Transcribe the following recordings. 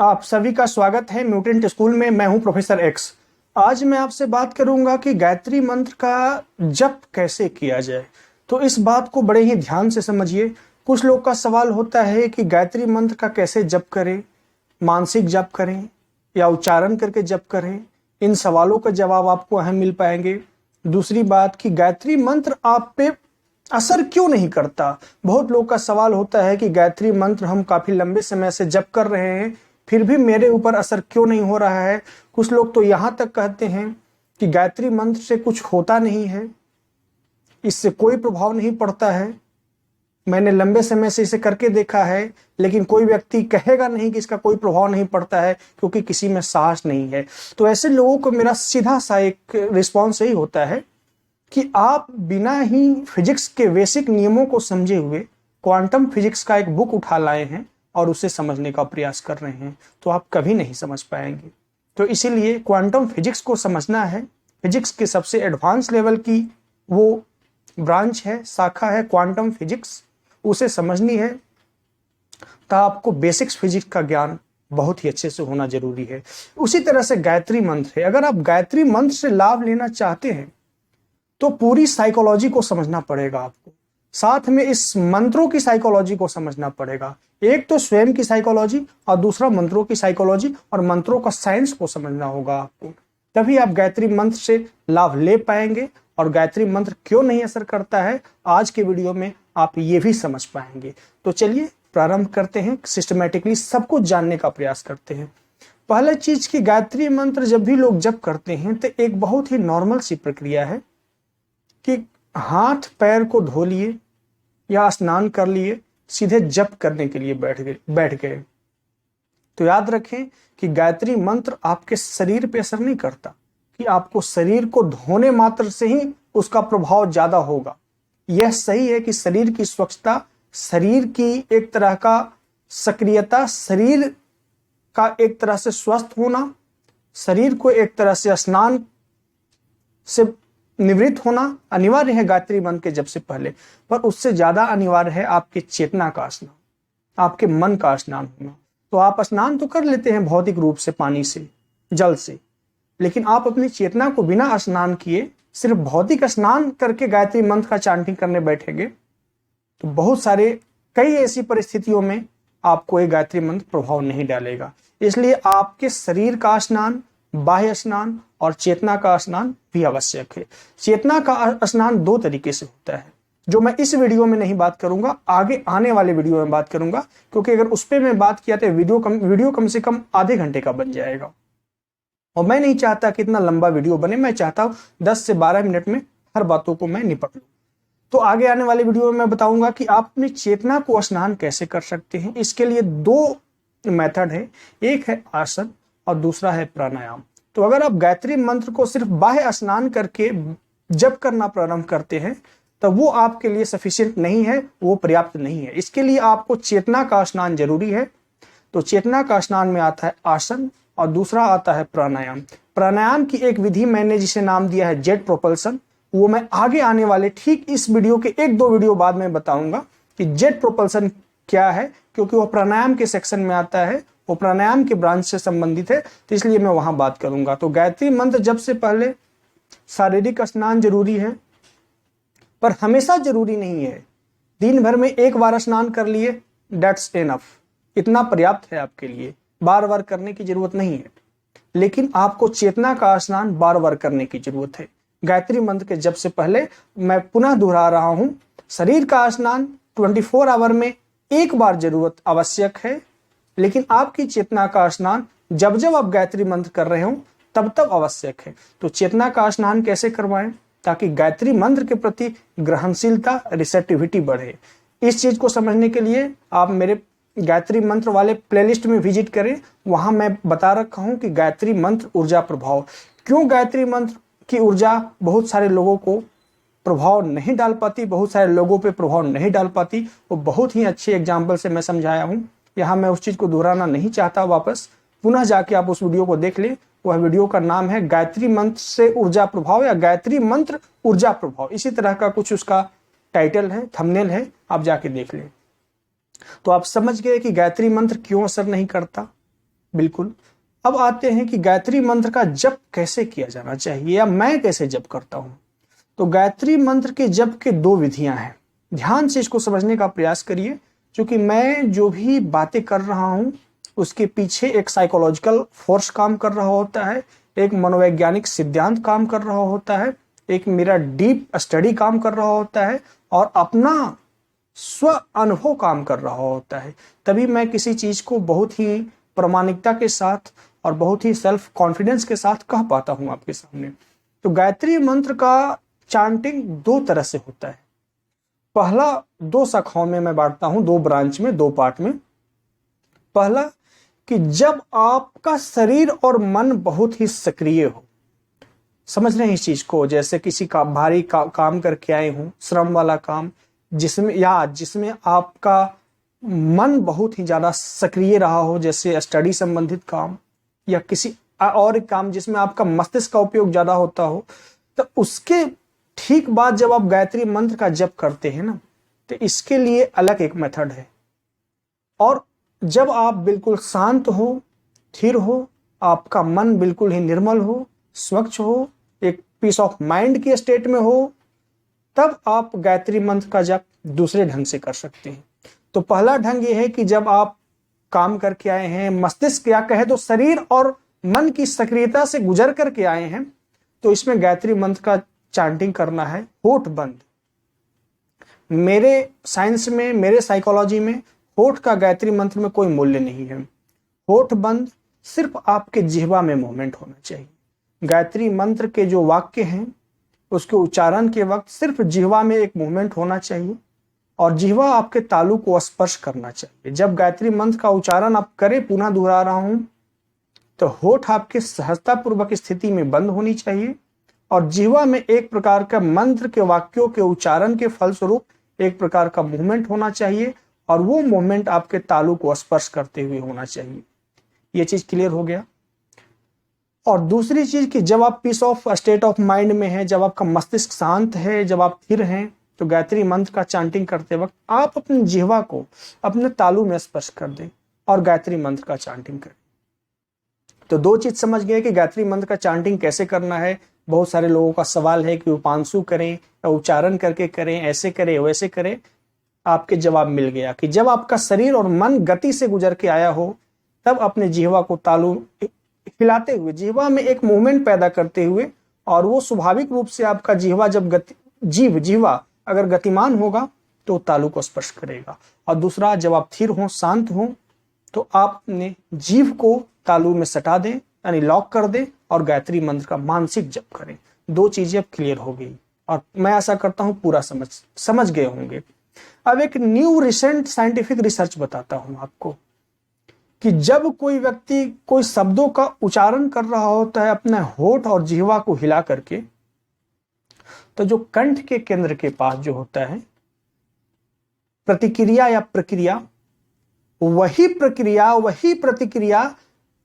आप सभी का स्वागत है म्यूटेंट स्कूल में। मैं हूं प्रोफेसर एक्स। आज मैं आपसे बात करूंगा कि गायत्री मंत्र का जप कैसे किया जाए। तो इस बात को बड़े ही ध्यान से समझिए। कुछ लोग का सवाल होता है कि गायत्री मंत्र का कैसे जप करें, मानसिक जप करें या उच्चारण करके जप करें। इन सवालों का जवाब आपको अहम मिल पाएंगे। दूसरी बात कि गायत्री मंत्र आप पे असर क्यों नहीं करता। बहुत लोग का सवाल होता है कि गायत्री मंत्र हम काफी लंबे समय से जप कर रहे हैं, फिर भी मेरे ऊपर असर क्यों नहीं हो रहा है। कुछ लोग तो यहाँ तक कहते हैं कि गायत्री मंत्र से कुछ होता नहीं है, इससे कोई प्रभाव नहीं पड़ता है। मैंने लंबे समय से इसे करके देखा है, लेकिन कोई व्यक्ति कहेगा नहीं कि इसका कोई प्रभाव नहीं पड़ता है, क्योंकि किसी में साहस नहीं है। तो ऐसे लोगों को मेरा सीधा सा एक रिस्पॉन्स यही होता है कि आप बिना ही फिजिक्स के बेसिक नियमों को समझे हुए क्वांटम फिजिक्स का एक बुक उठा लाए हैं और उसे समझने का प्रयास कर रहे हैं, तो आप कभी नहीं समझ पाएंगे। तो इसीलिए क्वांटम फिजिक्स को समझना है। फिजिक्स के सबसे एडवांस लेवल की वो ब्रांच है, शाखा है क्वांटम फिजिक्स, उसे समझनी है। तो आपको बेसिक्स फिजिक्स का ज्ञान बहुत ही अच्छे से होना जरूरी है। उसी तरह से गायत्री मंत्र है। अगर आप गायत्री मंत्र से लाभ लेना चाहते हैं तो पूरी साइकोलॉजी को समझना पड़ेगा आपको, साथ में इस मंत्रों की साइकोलॉजी को समझना पड़ेगा। एक तो स्वयं की साइकोलॉजी और दूसरा मंत्रों की साइकोलॉजी और मंत्रों का साइंस को समझना होगा आपको। तभी आप गायत्री मंत्र से लाभ ले पाएंगे। और गायत्री मंत्र क्यों नहीं असर करता है, आज के वीडियो में आप ये भी समझ पाएंगे। तो चलिए प्रारंभ करते हैं, सिस्टमेटिकली सब कुछ जानने का प्रयास करते हैं। पहले चीज की गायत्री मंत्र जब भी लोग जप करते हैं तो एक बहुत ही नॉर्मल सी प्रक्रिया है कि हाथ पैर को धो लिए या स्नान कर लिए, सीधे जप करने के लिए बैठ गए। तो याद रखें कि गायत्री मंत्र आपके शरीर पे असर नहीं करता, कि आपको शरीर को धोने मात्र से ही उसका प्रभाव ज्यादा होगा। यह सही है कि शरीर की स्वच्छता, शरीर की एक तरह का सक्रियता, शरीर का एक तरह से स्वस्थ होना, शरीर को एक तरह से स्नान से निवृत्त होना अनिवार्य है गायत्री मंत्र के जप से पहले। पर उससे ज्यादा अनिवार्य है आपकी चेतना का स्नान, आपके मन का स्नान होना। तो आप स्नान तो कर लेते हैं भौतिक रूप से, पानी से, जल से, लेकिन आप अपनी चेतना को बिना स्नान किए सिर्फ भौतिक स्नान करके गायत्री मंत्र का चांटिंग करने बैठेंगे तो बहुत सारे कई ऐसी परिस्थितियों में आपको ये गायत्री मंत्र प्रभाव नहीं डालेगा। इसलिए आपके शरीर का स्नान, बाह्य स्नान और चेतना का स्नान भी आवश्यक है। चेतना का स्नान दो तरीके से होता है, जो मैं इस वीडियो में नहीं बात करूंगा, आगे आने वाले वीडियो में बात करूंगा, क्योंकि अगर उस पर मैं बात किया तो वीडियो कम से कम आधे घंटे का बन जाएगा और मैं नहीं चाहता कि इतना लंबा वीडियो बने। मैं चाहता हूं 10 से 12 मिनट में हर बातों को मैं निपट लूं। तो आगे आने वाले वीडियो में मैं बताऊंगा कि आप अपनी चेतना को स्नान कैसे कर सकते हैं। इसके लिए दो मेथड है, एक है आसन और दूसरा है प्राणायाम। तो अगर आप गायत्री मंत्र को सिर्फ बाह्य स्नान करके जप करना प्रारंभ करते हैं तो वो आपके लिए सफिशिएंट नहीं है, वो पर्याप्त नहीं है। इसके लिए आपको चेतना का स्नान जरूरी है। तो चेतना का स्नान में आता है आसन और दूसरा आता है प्राणायाम। प्राणायाम की एक विधि मैंने जिसे नाम दिया है जेट प्रोपल्सन, वो मैं आगे आने वाले ठीक इस वीडियो के एक दो वीडियो बाद में बताऊंगा कि जेट प्रोपल्सन क्या है, क्योंकि वो प्राणायाम के सेक्शन में आता है, वो प्राणायाम के ब्रांच से संबंधित है, तो इसलिए मैं वहां बात करूंगा। तो गायत्री मंत्र जप से पहले शारीरिक स्नान जरूरी है, पर हमेशा जरूरी नहीं है। दिन भर में एक बार स्नान कर लिए, दैट्स एनफ, इतना पर्याप्त है आपके लिए, बार बार करने की जरूरत नहीं है। लेकिन आपको चेतना का स्नान बार बार करने की जरूरत है। गायत्री मंत्र के जप से पहले मैं पुनः दोहरा रहा हूं, शरीर का स्नान 24 आवर में एक बार जरूरत आवश्यक है, लेकिन आपकी चेतना का स्नान जब जब आप गायत्री मंत्र कर रहे हो तब तब आवश्यक है। तो चेतना का स्नान कैसे करवाएं ताकि गायत्री मंत्र के प्रति ग्रहणशीलता, रिसेप्टिविटी बढ़े। इस चीज को समझने के लिए आप मेरे गायत्री मंत्र वाले प्लेलिस्ट में विजिट करें। वहां मैं बता रखा हूं कि गायत्री मंत्र ऊर्जा प्रभाव, क्यों गायत्री मंत्र की ऊर्जा बहुत सारे लोगों को प्रभाव नहीं डाल पाती, बहुत सारे लोगों पे प्रभाव नहीं डाल पाती, वो बहुत ही अच्छे एग्जाम्पल से मैं समझाया हूं। यहाँ मैं उस चीज को दोहराना नहीं चाहता, वापस पुनः जाके आप उस वीडियो को देख ले। वह वीडियो का नाम है गायत्री मंत्र से ऊर्जा प्रभाव या गायत्री मंत्र ऊर्जा प्रभाव, इसी तरह का कुछ उसका टाइटल है, थंबनेल है, आप जाके देख लें। तो आप समझ गए कि गायत्री मंत्र क्यों असर नहीं करता। बिल्कुल। अब आते हैं कि गायत्री मंत्र का जप कैसे किया जाना चाहिए या मैं कैसे जप करता हूं। तो गायत्री मंत्र के जप के दो विधियां हैं, ध्यान से इसको समझने का प्रयास करिए, क्योंकि मैं जो भी बातें कर रहा हूं उसके पीछे एक साइकोलॉजिकल फोर्स काम कर रहा होता है, एक मनोवैज्ञानिक सिद्धांत काम कर रहा होता है, एक मेरा डीप स्टडी काम कर रहा होता है और अपना स्व अनुभव काम कर रहा होता है। तभी मैं किसी चीज को बहुत ही प्रामाणिकता के साथ और बहुत ही सेल्फ कॉन्फिडेंस के साथ कह पाता हूं आपके सामने। तो गायत्री मंत्र का चांटिंग दो तरह से होता है। पहला दो शाखाओं में मैं बांटता हूं, दो ब्रांच में, दो पार्ट में। पहला कि जब आपका शरीर और मन बहुत ही सक्रिय हो, समझ रहे हैं इस चीज को, जैसे किसी का भारी काम करके आए हूं, श्रम वाला काम, जिसमें आपका मन बहुत ही ज्यादा सक्रिय रहा हो, जैसे स्टडी संबंधित काम या किसी और काम जिसमें आपका मस्तिष्क का उपयोग ज्यादा होता हो, तो उसके ठीक बाद जब आप गायत्री मंत्र का जप करते हैं ना, तो इसके लिए अलग एक मेथड है। और जब आप बिल्कुल शांत हो, स्थिर हो, आपका मन बिल्कुल ही निर्मल हो, स्वच्छ हो, एक पीस ऑफ माइंड की स्टेट में हो, तब आप गायत्री मंत्र का जप दूसरे ढंग से कर सकते हैं। तो पहला ढंग यह है कि जब आप काम करके आए हैं, मस्तिष्क या कहे तो शरीर और मन की सक्रियता से गुजर करके आए हैं, तो इसमें गायत्री मंत्र का चांटिंग करना है होठ बंद। मेरे साइंस में, मेरे साइकोलॉजी में होठ का गायत्री मंत्र में कोई मूल्य नहीं है। होठ बंद, सिर्फ आपके जिह्वा में मूवमेंट होना चाहिए। गायत्री मंत्र के जो वाक्य हैं उसके उच्चारण के वक्त सिर्फ जिह्वा में एक मूवमेंट होना चाहिए और जिह्वा आपके तालु को स्पर्श करना चाहिए। जब गायत्री मंत्र का उच्चारण आप करें, पुनः दोहरा रहा हूं, तो होठ आपके सहजतापूर्वक स्थिति में बंद होनी चाहिए और जिह्वा में एक प्रकार का मंत्र के वाक्यों के उच्चारण के फलस्वरूप एक प्रकार का मूवमेंट होना चाहिए और वो मूवमेंट आपके तालु को स्पर्श करते हुए होना चाहिए। ये चीज क्लियर हो गया। और दूसरी चीज कि जब आप peace of state of mind में हैं, जब आपका मस्तिष्क शांत है, जब आप स्थिर हैं, तो गायत्री मंत्र का चांटिंग करते वक्त आप अपनी जिह्वा को अपने तालु में स्पर्श कर दें और गायत्री मंत्र का चांटिंग करें। तो दो चीज समझ गए कि गायत्री मंत्र का चांटिंग कैसे करना है। बहुत सारे लोगों का सवाल है कि उपांशु करें या उच्चारण करके करें, ऐसे करें वैसे करें। आपके जवाब मिल गया कि जब आपका शरीर और मन गति से गुजर के आया हो, तब अपने जिह्वा को तालु हिलाते हुए, जिह्वा में एक मूवमेंट पैदा करते हुए, और वो स्वाभाविक रूप से आपका जिह्वा जब जिह्वा अगर गतिमान होगा तो तालु को स्पर्श करेगा। और दूसरा, जब आप स्थिर हो, शांत हो, तो आप अपने जीभ को तालु में सटा दें, यानी लॉक कर दें और गायत्री मंत्र का मानसिक जप करें। दो चीजें अब क्लियर हो गई और मैं आशा करता हूं पूरा समझ गए होंगे। अब एक न्यू रिसेंट साइंटिफिक रिसर्च बताता हूं आपको कि जब कोई व्यक्ति कोई शब्दों का उच्चारण कर रहा होता है अपने होठ और जिह्वा को हिला करके, तो जो कंठ के केंद्र के पास जो होता है प्रतिक्रिया या प्रक्रिया, वही प्रक्रिया, वही प्रतिक्रिया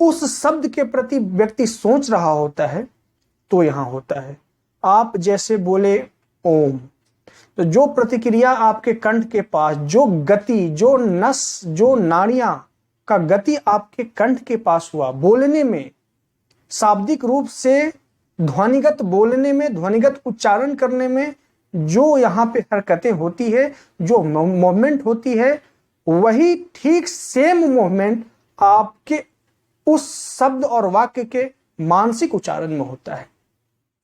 उस शब्द के प्रति व्यक्ति सोच रहा होता है तो यहां होता है। आप जैसे बोले ओम, तो जो प्रतिक्रिया आपके कंठ के पास, जो गति, जो नस, जो नाड़ियां का गति आपके कंठ के पास हुआ, बोलने में, शाब्दिक रूप से ध्वनिगत बोलने में, ध्वनिगत उच्चारण करने में जो यहाँ पे हरकतें होती है, जो मूवमेंट होती है, वही ठीक सेम मूवमेंट आपके उस शब्द और वाक्य के मानसिक उच्चारण में होता है।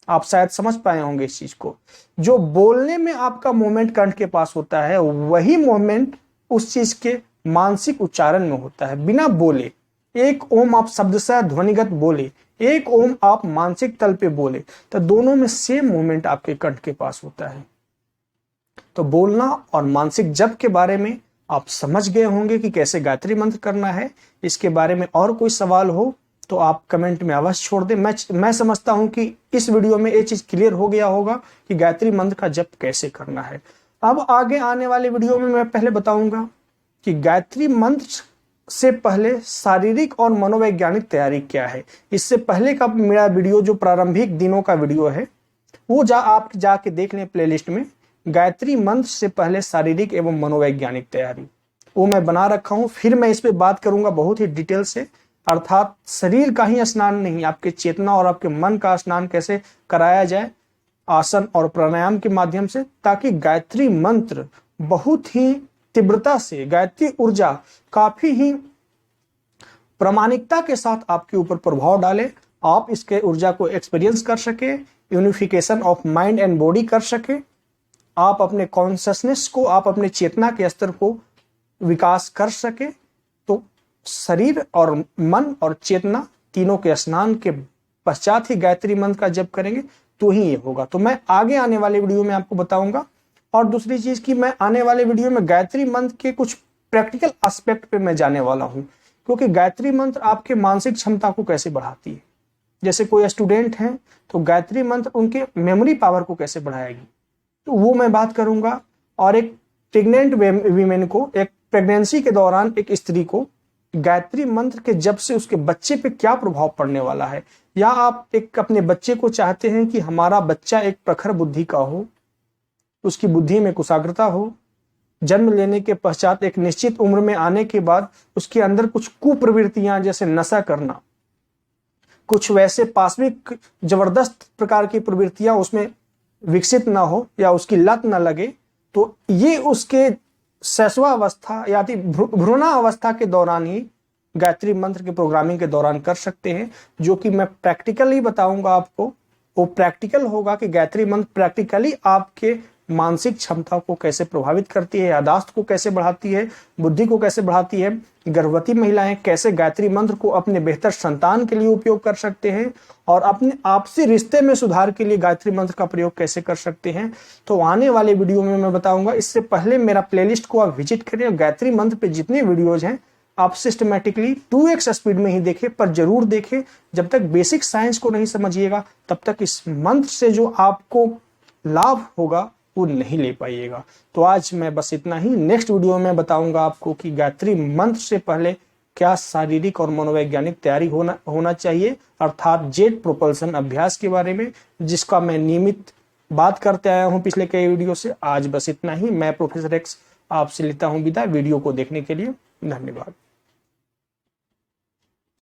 आप शायद समझ पाए होंगे इस चीज को। जो बोलने में आपका मूवमेंट कंठ के पास होता है, वही मूवमेंट उस चीज के मानसिक उच्चारण में होता है। बिना बोले एक ओम आप शब्द से ध्वनिगत बोले, एक ओम आप मानसिक तल पे बोले, तो दोनों में सेम मूवमेंट आपके कंठ के पास होता है। तो बोलना और मानसिक जप के बारे में आप समझ गए होंगे कि कैसे गायत्री मंत्र करना है। इसके बारे में और कोई सवाल हो तो आप कमेंट में अवश्य छोड़ दें। मैं समझता हूं कि इस वीडियो में ये चीज क्लियर हो गया होगा कि गायत्री मंत्र का जप कैसे करना है। अब आगे आने वाले वीडियो में मैं पहले बताऊंगा कि गायत्री मंत्र से पहले शारीरिक और मनोवैज्ञानिक तैयारी क्या है। इससे पहले का मेरा वीडियो जो प्रारंभिक दिनों का वीडियो है, वो आप जाके देख लें प्लेलिस्ट में। गायत्री मंत्र से पहले शारीरिक एवं मनोवैज्ञानिक तैयारी वो मैं बना रखा हूं। फिर मैं इस पे बात करूंगा बहुत ही डिटेल से। अर्थात शरीर का ही स्नान नहीं, आपके चेतना और आपके मन का स्नान कैसे कराया जाए, आसन और प्राणायाम के माध्यम से, ताकि गायत्री मंत्र बहुत ही तीव्रता से, गायत्री ऊर्जा काफी ही प्रामाणिकता के साथ आपके ऊपर प्रभाव डाले, आप इसके ऊर्जा को एक्सपीरियंस कर सके, unification of mind and body कर सके, आप अपने कॉन्शियसनेस को, आप अपने चेतना के स्तर को विकास कर सके। तो शरीर और मन और चेतना तीनों के स्नान के पश्चात ही गायत्री मंत्र का जप करेंगे तो ही ये होगा। तो मैं आगे आने वाले वीडियो में आपको बताऊंगा। और दूसरी चीज कि मैं आने वाले वीडियो में गायत्री मंत्र के कुछ प्रैक्टिकल एस्पेक्ट पे मैं जाने वाला हूं, क्योंकि गायत्री मंत्र आपके मानसिक क्षमता को कैसे बढ़ाती है। जैसे कोई स्टूडेंट हैं तो गायत्री मंत्र उनके मेमोरी पावर को कैसे बढ़ाएगी, तो वो मैं बात करूंगा। और एक प्रेग्नेंट वीमेन को, एक प्रेगनेंसी के दौरान एक स्त्री को गायत्री मंत्र के जप से उसके बच्चे पे क्या प्रभाव पड़ने वाला है, या आप एक अपने बच्चे को चाहते हैं कि हमारा बच्चा एक प्रखर बुद्धि का हो, उसकी बुद्धि में कुशाग्रता हो, जन्म लेने के पश्चात एक निश्चित उम्र में आने के बाद उसके अंदर कुछ कुप्रवृत्तियां जैसे नशा करना, कुछ वैसे पाशविक जबरदस्त प्रकार की प्रवृत्तियां उसमें विकसित ना हो या उसकी लत ना लगे, तो ये उसके शैशवावस्था या भ्रूणावस्था के दौरान ही गायत्री मंत्र के प्रोग्रामिंग के दौरान कर सकते हैं, जो कि मैं प्रैक्टिकली बताऊंगा आपको। वो प्रैक्टिकल होगा कि गायत्री मंत्र प्रैक्टिकली आपके मानसिक क्षमता को कैसे प्रभावित करती है, यादाश्त को कैसे बढ़ाती है, बुद्धि को कैसे बढ़ाती है, गर्भवती महिलाएं कैसे गायत्री मंत्र को अपने बेहतर संतान के लिए उपयोग कर सकते हैं, और अपने आपसी रिश्ते में सुधार के लिए गायत्री मंत्र का प्रयोग कैसे कर सकते हैं। तो आने वाले वीडियो में मैं बताऊंगा। इससे पहले मेरा प्लेलिस्ट को आप विजिट करें और गायत्री मंत्र पे जितने वीडियोज हैं आप सिस्टमेटिकली 2x स्पीड में ही देखें, पर जरूर देखें। जब तक बेसिक साइंस को नहीं समझिएगा तब तक इस मंत्र से जो आपको लाभ होगा वो नहीं ले पाइएगा। तो आज मैं बस इतना ही। नेक्स्ट वीडियो में बताऊंगा आपको कि गायत्री मंत्र से पहले क्या शारीरिक और मनोवैज्ञानिक तैयारी होना चाहिए, अर्थात जेट प्रोपल्सन अभ्यास के बारे में, जिसका मैं नियमित बात करते आया हूं पिछले कई वीडियो से। आज बस इतना ही। मैं प्रोफेसर एक्स आपसे लेता हूं विदा। वीडियो को देखने के लिए धन्यवाद।